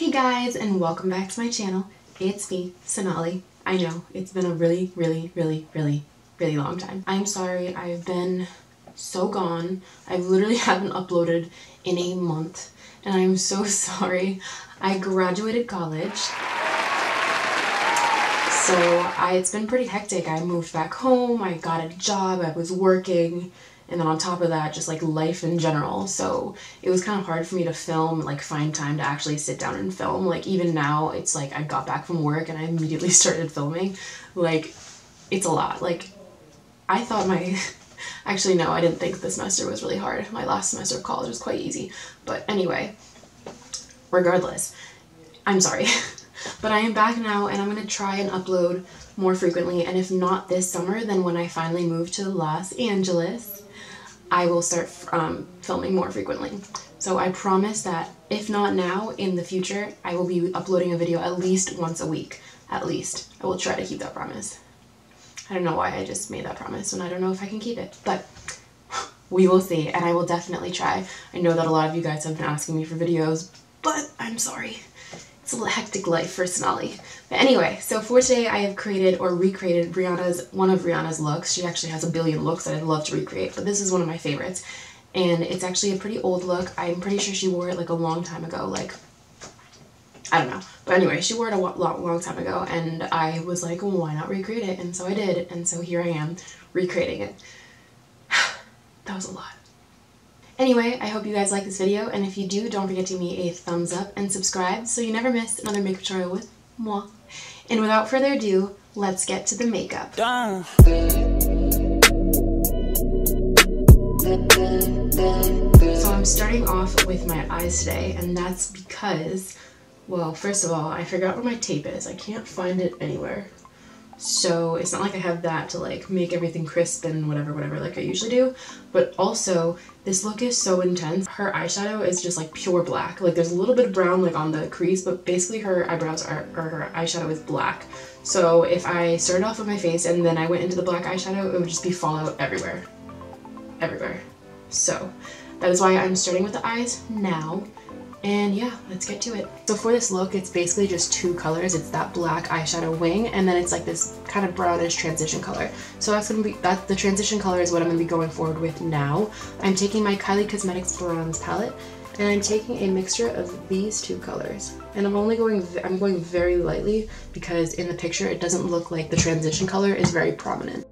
Hey guys, and welcome back to my channel. It's me, Sonali. I know, it's been a really long time. I'm sorry, I've been so gone. I literally haven't uploaded in a month, and I'm so sorry. I graduated college, so it's been pretty hectic. I moved back home, I got a job, I was working, and then on top of that, just like life in general. So it was kind of hard for me to film, like find time to actually sit down and film. Like even now, it's like I got back from work and I immediately started filming. Like it's a lot. Like I thought actually no, I didn't think the semester was really hard. My last semester of college was quite easy. But anyway, regardless, I'm sorry. But I am back now and I'm gonna try and upload more frequently. And if not this summer, then when I finally move to Los Angeles, I will start filming more frequently. So I promise that if not now, in the future, I will be uploading a video at least once a week. At least. I will try to keep that promise. I don't know why I just made that promise and I don't know if I can keep it, but we will see, and I will definitely try. I know that a lot of you guys have been asking me for videos, but I'm sorry. It's a hectic life for Sonali. But anyway, so for today I have created or recreated one of Rihanna's looks. She actually has a billion looks that I'd love to recreate, but this is one of my favorites. And it's actually a pretty old look. I'm pretty sure she wore it like a long time ago, like, I don't know. But anyway, she wore it a long time ago, and I was like, well, why not recreate it? And so I did, and so here I am recreating it. That was a lot. Anyway, I hope you guys like this video, and if you do, don't forget to give me a thumbs up and subscribe so you never miss another makeup tutorial with moi. And without further ado, let's get to the makeup. So I'm starting off with my eyes today, and that's because, well, first of all, I forgot where my tape is. I can't find it anywhere. So it's not like I have that to like make everything crisp and whatever like I usually do, but also this look is so intense. Her eyeshadow is just like pure black. Like there's a little bit of brown like on the crease, but basically her eyebrows or her eyeshadow is black. So if I started off with my face and then I went into the black eyeshadow, it would just be fallout everywhere. So that is why I'm starting with the eyes now. And yeah, let's get to it. So for this look, it's basically just two colors. It's that black eyeshadow wing, and then it's like this kind of brownish transition color. So the transition color is what I'm gonna be going forward with now. I'm taking my Kylie Cosmetics Bronze Palette, and I'm taking a mixture of these two colors. And I'm going very lightly because in the picture it doesn't look like the transition color is very prominent.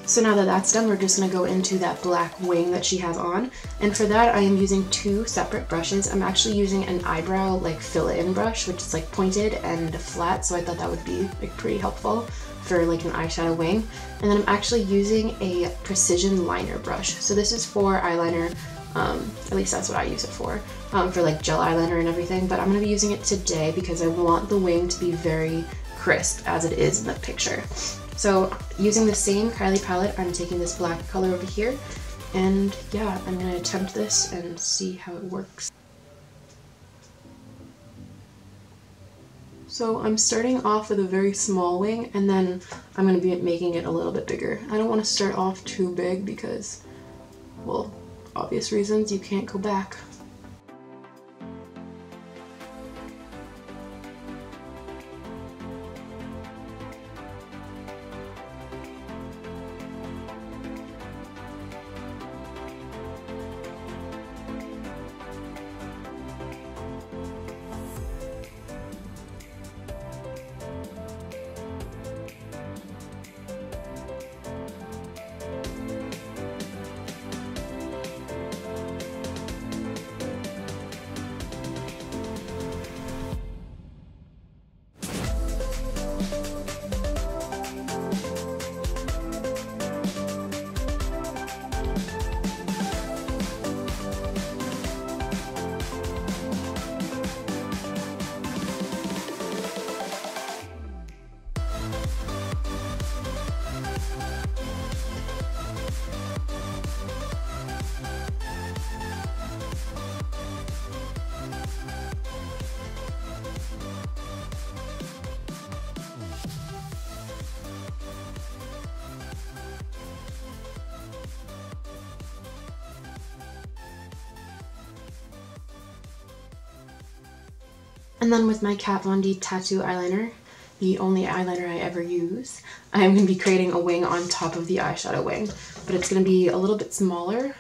So now that that's done, we're just going to go into that black wing that she has on. And for that, I am using two separate brushes. I'm actually using an eyebrow like fill-in brush, which is like pointed and flat, so I thought that would be like pretty helpful for like an eyeshadow wing. And then I'm actually using a precision liner brush. So this is for eyeliner, at least that's what I use it for like gel eyeliner and everything. But I'm going to be using it today because I want the wing to be very crisp as it is in the picture. So using the same Kylie palette, I'm taking this black color over here, and yeah, I'm going to attempt this and see how it works. So I'm starting off with a very small wing, and then I'm going to be making it a little bit bigger. I don't want to start off too big because, well, obvious reasons, you can't go back. And then with my Kat Von D Tattoo eyeliner, the only eyeliner I ever use, I'm going to be creating a wing on top of the eyeshadow wing, but it's going to be a little bit smaller.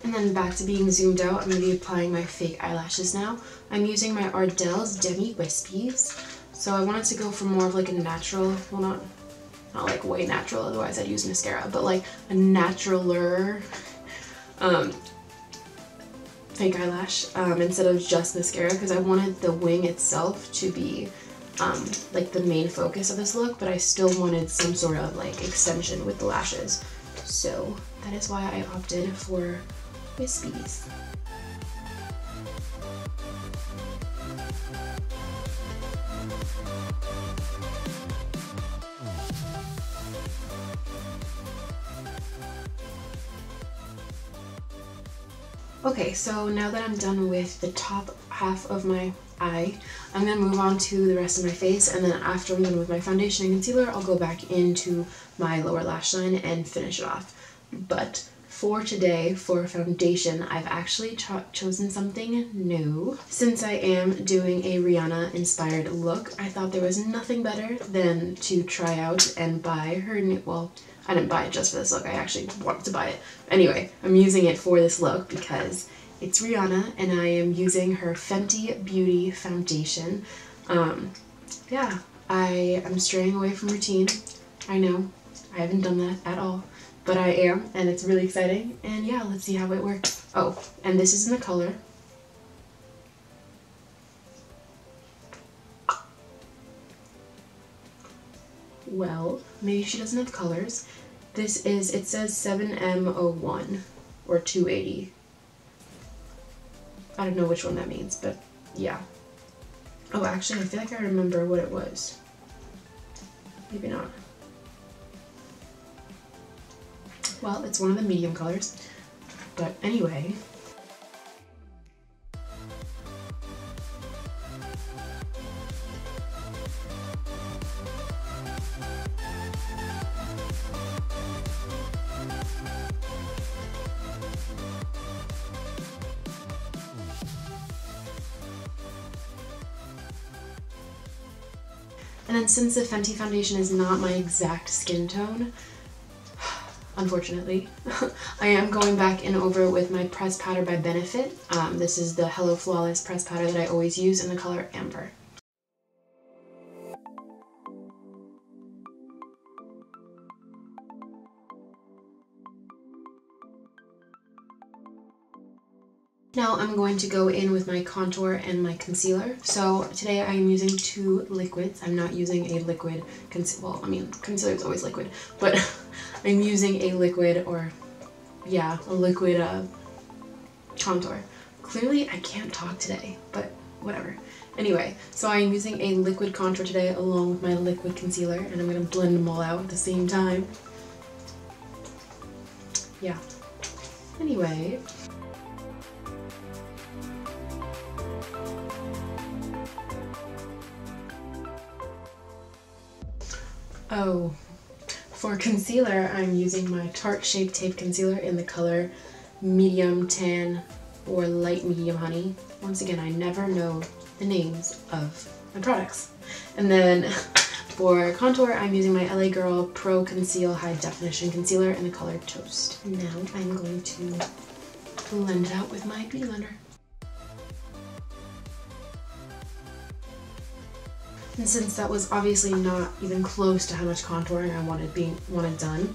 And then back to being zoomed out, I'm going to be applying my fake eyelashes now. I'm using my Ardell's Demi Wispies. So I wanted to go for more of like a natural, well not like way natural, otherwise I'd use mascara, but like a naturaler fake eyelash instead of just mascara, because I wanted the wing itself to be like the main focus of this look, but I still wanted some sort of like extension with the lashes. So that is why I opted for Wispies. Okay, so now that I'm done with the top half of my eye, I'm going to move on to the rest of my face, and then after I'm done with my foundation and concealer, I'll go back into my lower lash line and finish it off. But for today, for foundation, I've actually chosen something new. Since I am doing a Rihanna inspired look, I thought there was nothing better than to try out and buy her new, well, I didn't buy it just for this look, I actually wanted to buy it. Anyway, I'm using it for this look because it's Rihanna and I am using her Fenty Beauty foundation. Yeah, I am straying away from routine. I know, I haven't done that at all. But I am, and it's really exciting, and yeah, let's see how it works. Oh, and this is in the color. Well, maybe she doesn't have colors. This is, it says 7M01, or 280. I don't know which one that means, but yeah. Oh, actually, I feel like I remember what it was. Maybe not. Well, it's one of the medium colors, but anyway. And then since the Fenty foundation is not my exact skin tone, unfortunately, I am going back in over with my pressed powder by Benefit. This is the Hello Flawless pressed powder that I always use in the color Amber. Now I'm going to go in with my contour and my concealer. So today I am using two liquids. I'm not using a liquid well, I mean, concealer is always liquid, but I'm using a liquid, or yeah, a liquid contour. Clearly I can't talk today, but whatever. Anyway, so I'm using a liquid contour today along with my liquid concealer, and I'm going to blend them all out at the same time. Yeah. Anyway. Oh, for concealer, I'm using my Tarte Shape Tape Concealer in the color Medium Tan or Light Medium Honey. Once again, I never know the names of my products. And then for contour, I'm using my LA Girl Pro Conceal High Definition Concealer in the color Toast. Now I'm going to blend it out with my beauty blender. And since that was obviously not even close to how much contouring I wanted done,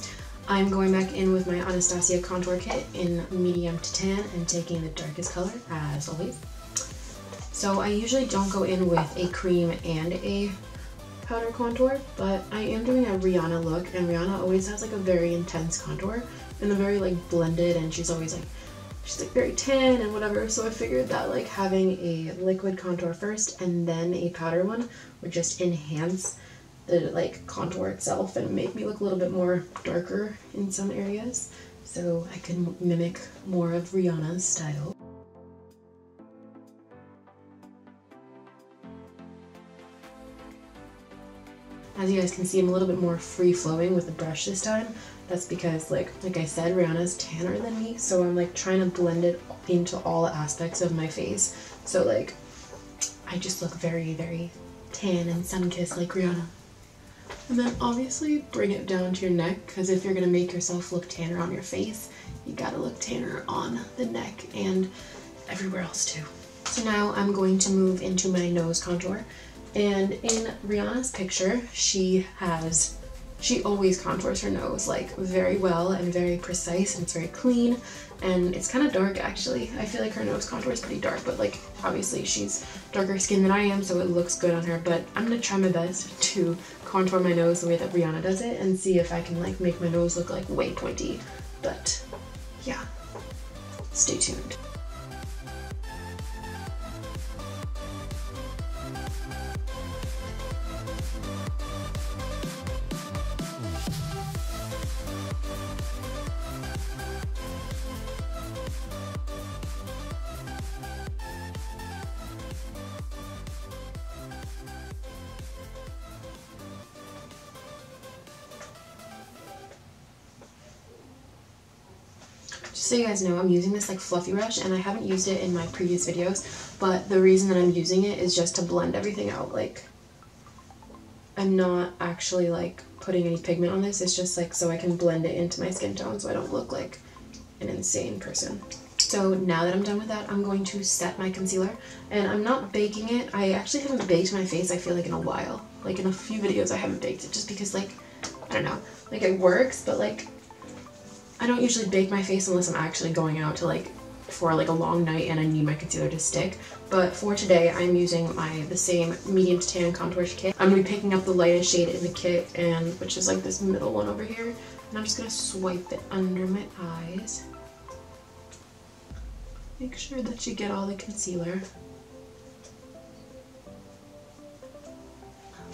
I'm going back in with my Anastasia contour kit in medium to tan and taking the darkest color, as always. So I usually don't go in with a cream and a powder contour, but I am doing a Rihanna look, and Rihanna always has like a very intense contour and a very like blended, and she's always like, she's like very tan and whatever. So I figured that like having a liquid contour first and then a powder one would just enhance the like contour itself and make me look a little bit more darker in some areas, so I can mimic more of Rihanna's style. As you guys can see, I'm a little bit more free-flowing with the brush this time. That's because, like I said, Rihanna's tanner than me, so I'm like trying to blend it into all aspects of my face. So like, I just look very, very tan and sun-kissed like Rihanna. And then obviously bring it down to your neck, because if you're gonna make yourself look tanner on your face, you gotta look tanner on the neck and everywhere else too. So now I'm going to move into my nose contour. And in Rihanna's picture, she always contours her nose like very well and very precise, and it's very clean, and it's kind of dark actually. I feel like her nose contour is pretty dark, but like obviously she's darker skinned than I am, so it looks good on her. But I'm gonna try my best to contour my nose the way that Rihanna does it and see if I can like make my nose look like way pointy. But yeah, stay tuned. Just so you guys know, I'm using this like fluffy brush, and I haven't used it in my previous videos, but the reason that I'm using it is just to blend everything out. Like, I'm not actually like putting any pigment on this, it's just like so I can blend it into my skin tone so I don't look like an insane person. So now that I'm done with that, I'm going to set my concealer, and I'm not baking it. I actually haven't baked my face, I feel like, in a while. Like in a few videos I haven't baked it just because, like, I don't know, like it works, but like I don't usually bake my face unless I'm actually going out to like for like a long night and I need my concealer to stick. But for today, I'm using the same medium to tan contour kit. I'm gonna be picking up the lightest shade in the kit, and which is like this middle one over here, and I'm just gonna swipe it under my eyes. Make sure that you get all the concealer.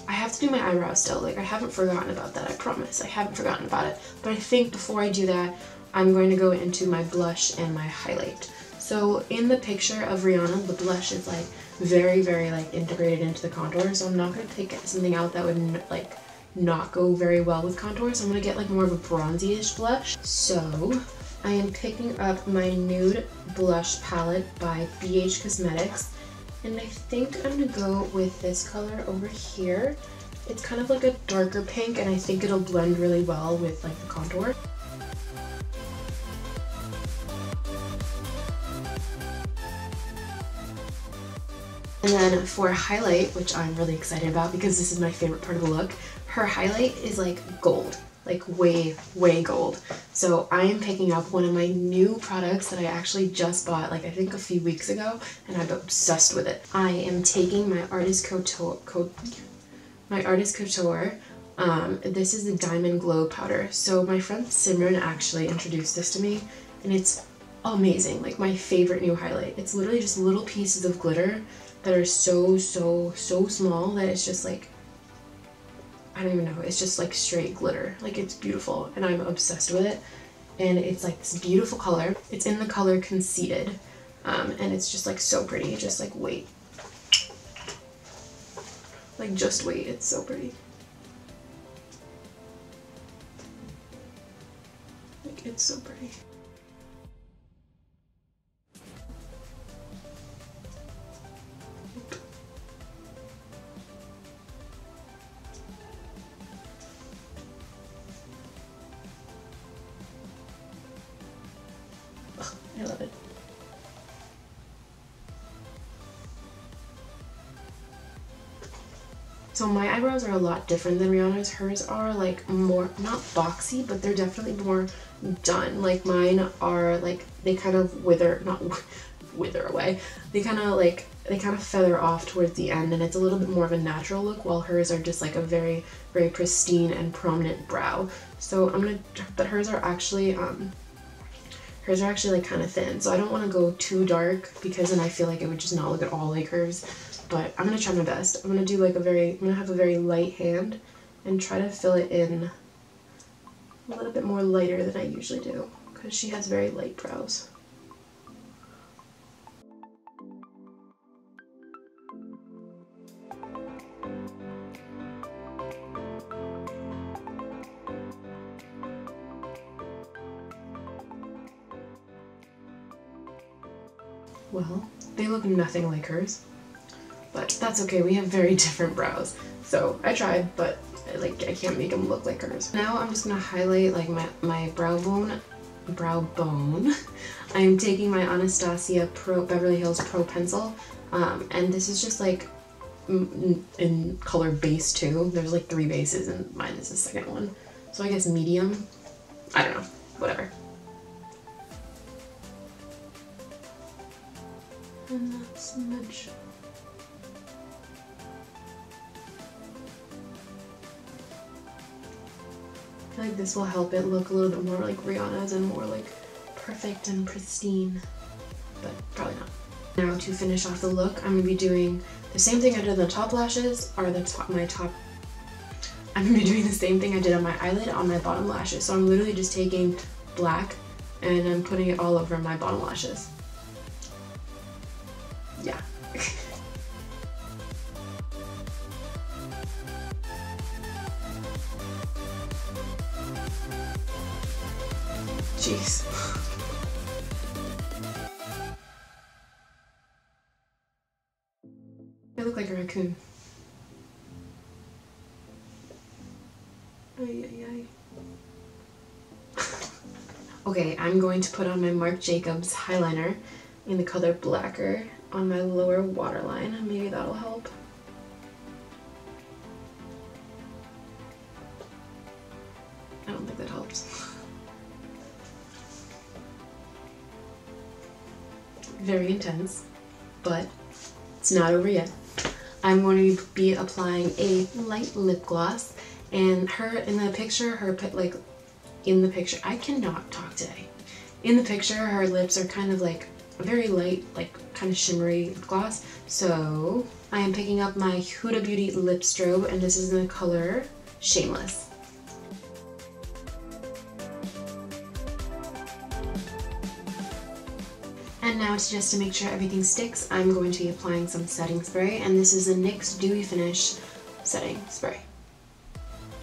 I have to do my eyebrows still, like I haven't forgotten about that, I promise. I haven't forgotten about it. But I think before I do that, I'm going to go into my blush and my highlight. So in the picture of Rihanna, the blush is like very, very like integrated into the contour, so I'm not going to take something out that would like not go very well with contour, so I'm going to get like more of a bronzy-ish blush. So I am picking up my Nude blush palette by BH Cosmetics. And I think I'm gonna go with this color over here. It's kind of like a darker pink, and I think it'll blend really well with like the contour. And then for highlight, which I'm really excited about because this is my favorite part of the look, her highlight is like gold. Like way, way gold. So I am picking up one of my new products that I actually just bought like I think a few weeks ago, and I'm obsessed with it. I am taking my Artist Couture, this is the Diamond Glow Powder. So my friend Simran actually introduced this to me, and it's amazing, like my favorite new highlight. It's literally just little pieces of glitter that are so small that it's just like, I don't even know, it's just like straight glitter. Like it's beautiful, and I'm obsessed with it. And it's like this beautiful color. It's in the color Conceited, and it's just like so pretty. Just like wait. Like just wait, it's so pretty. Like it's so pretty. I love it. So my eyebrows are a lot different than Rihanna's. Hers are like more, not boxy, but they're definitely more done. Like mine are like, they kind of wither, not wither away. They kind of like they kind of feather off towards the end, and it's a little bit more of a natural look, while hers are just like a very, very pristine and prominent brow. So but hers are actually like kind of thin, so I don't want to go too dark because then I feel like it would just not look at all like hers. But I'm gonna try my best. I'm gonna do like I'm gonna have a very light hand and try to fill it in a little bit more lighter than I usually do because she has very light brows. Well, they look nothing like hers, but that's okay. We have very different brows. So I tried, but I can't make them look like hers. Now I'm just gonna highlight like my brow bone. I'm taking my Anastasia Beverly Hills Pro Pencil, and this is just like in color base 2. There's like 3 bases and mine is the second one. So I guess medium. I don't know. Whatever. And that smudge. I feel like this will help it look a little bit more like Rihanna's and more like perfect and pristine, but probably not. Now to finish off the look, I'm going to be doing the same thing I did on the top lashes, or I'm going to be doing the same thing I did on my eyelid on my bottom lashes. So I'm literally just taking black and I'm putting it all over my bottom lashes. Yeah. Jeez. I look like a raccoon. Ay, ay, ay. Okay, I'm going to put on my Marc Jacobs highliner in the color Blacker on my lower waterline. Maybe that'll help. I don't think that helps. Very intense, but it's not over yet. I'm going to be applying a light lip gloss, and in the picture, I cannot talk today. In the picture, her lips are kind of like a very light, like kind of shimmery lip gloss. So I am picking up my Huda Beauty Lip Strobe, and this is in the color Shameless. And now just to make sure everything sticks, I'm going to be applying some setting spray, and this is a NYX Dewy Finish setting spray.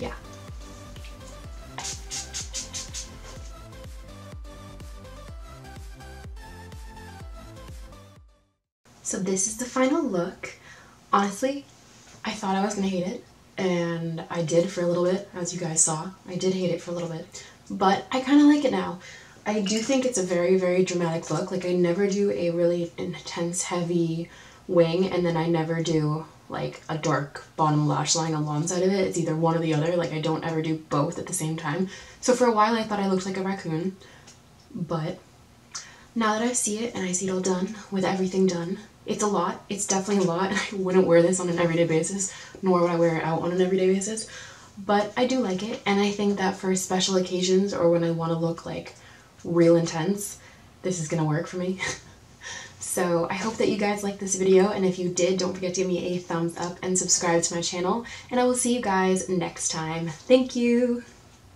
Yeah. So this is the final look. Honestly, I thought I was gonna hate it, and I did for a little bit, as you guys saw. I did hate it for a little bit, but I kind of like it now. I do think it's a very, very dramatic look. Like, I never do a really intense, heavy wing, and then I never do like a dark bottom lash line alongside of it. It's either one or the other. Like, I don't ever do both at the same time. So for a while I thought I looked like a raccoon, but now that I see it and I see it all done, with everything done, it's a lot. It's definitely a lot. I wouldn't wear this on an everyday basis, nor would I wear it out on an everyday basis, but I do like it, and I think that for special occasions or when I want to look like real intense, this is gonna work for me. So I hope that you guys liked this video, and if you did, don't forget to give me a thumbs up and subscribe to my channel, and I will see you guys next time. Thank you!